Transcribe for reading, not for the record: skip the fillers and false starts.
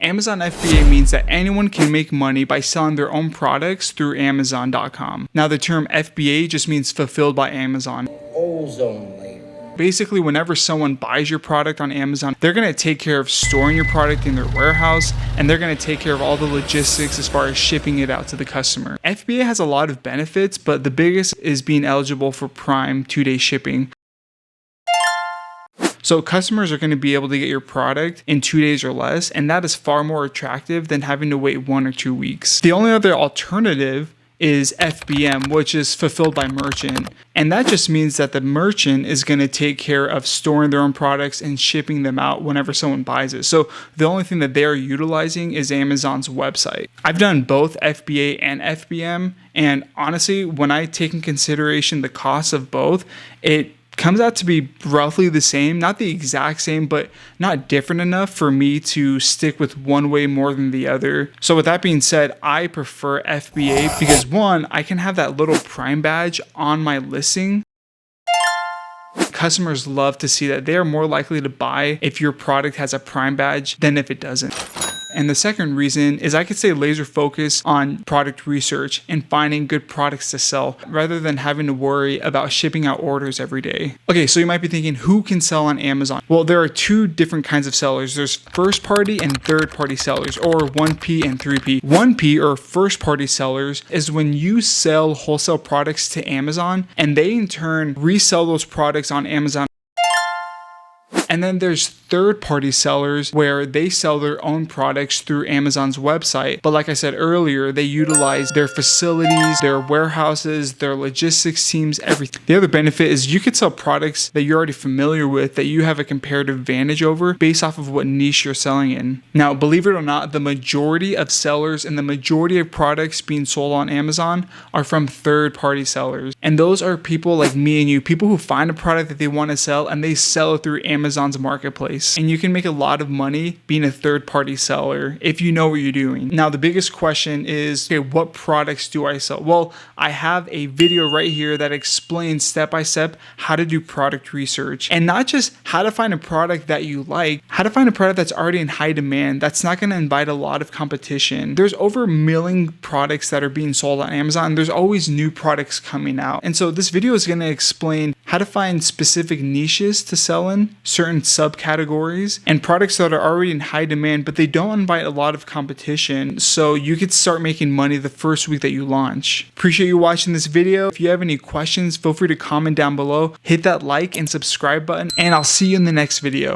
Amazon FBA means that anyone can make money by selling their own products through Amazon.com. Now the term FBA just means fulfilled by Amazon. Ozone layer. Basically, whenever someone buys your product on Amazon, they're going to take care of storing your product in their warehouse, and they're going to take care of all the logistics as far as shipping it out to the customer. FBA has a lot of benefits, but the biggest is being eligible for Prime 2-day shipping. So customers are going to be able to get your product in 2 days or less, and that is far more attractive than having to wait 1 or 2 weeks. The only other alternative is FBM, which is fulfilled by merchant. And that just means that the merchant is going to take care of storing their own products and shipping them out whenever someone buys it. So the only thing that they're utilizing is Amazon's website. I've done both FBA and FBM, and honestly, when I take in consideration the cost of both, it comes out to be roughly the same, not the exact same, but not different enough for me to stick with one way more than the other. So with that being said, I prefer FBA because one, I can have that little Prime badge on my listing. Customers love to see that. They are more likely to buy if your product has a Prime badge than if it doesn't. And the second reason is I could stay laser focused on product research and finding good products to sell rather than having to worry about shipping out orders every day. Okay, so you might be thinking, who can sell on Amazon? Well, there are two different kinds of sellers. There's first party and third party sellers, or 1P and 3P. 1P, or first party sellers, is when you sell wholesale products to Amazon and they in turn resell those products on Amazon. And then there's third-party sellers where they sell their own products through Amazon's website. But like I said earlier, they utilize their facilities, their warehouses, their logistics teams, everything. The other benefit is you could sell products that you're already familiar with that you have a comparative advantage over based off of what niche you're selling in. Now, believe it or not, the majority of sellers and the majority of products being sold on Amazon are from third-party sellers. And those are people like me and you, people who find a product that they want to sell and they sell it through Amazon's marketplace. And you can make a lot of money being a third-party seller if you know what you're doing. Now, the biggest question is, okay, what products do I sell? Well, I have a video right here that explains step-by-step how to do product research, and not just how to find a product that you like, how to find a product that's already in high demand, that's not going to invite a lot of competition. There's over 1 million products that are being sold on Amazon. There's always new products coming out. And so this video is going to explain how to find specific niches to sell in, certain subcategories, and products that are already in high demand, but they don't invite a lot of competition, so you could start making money the first week that you launch. Appreciate you watching this video. If you have any questions, feel free to comment down below, hit that like and subscribe button, and I'll see you in the next video.